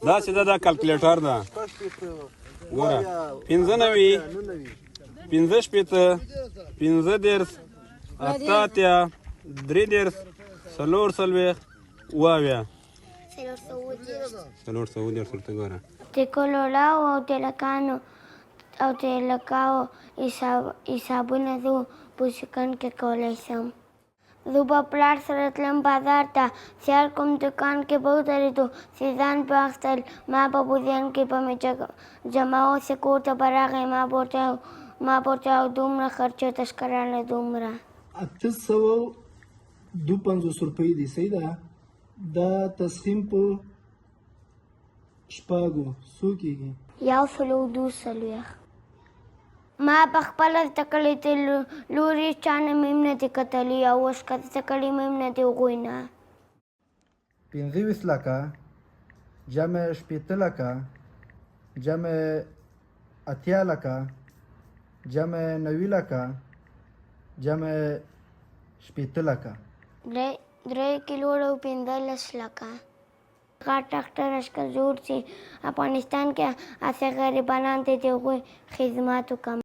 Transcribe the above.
دا چې دا کلکولیټر ده ګوره 95 15 15 اتاتیا 3 4 اویا 410 ورته ګوره Te colorau او te lacano او te lacao i sabune du pusican que colecăm. După plar să rătlăm bazar ta, sear cum ducan que băutări tu, si dan pe axtel, ma papuzian que pe mece jamao se curtă baragă, ma porteau dumra hărciută șcarane dumra. 852 روپۍ دي صحیح ده دا تسخیم په شپاږو څو کېږي Iau solo du săluiach. ما په خپل تکلې ته لوري چانه مېمنه دې کتلې او اوس کته تکلې مېمنه دې وغوینه 25 لکه جمع 8 لکه جمع 8 لکه جمع 9 لکه جمع 8 لکه 3 کیلو او 15 لکه غټ ډاکټر اشکر جوړ شي افغانستان کې اسه غریبانان ته د خدماتو کم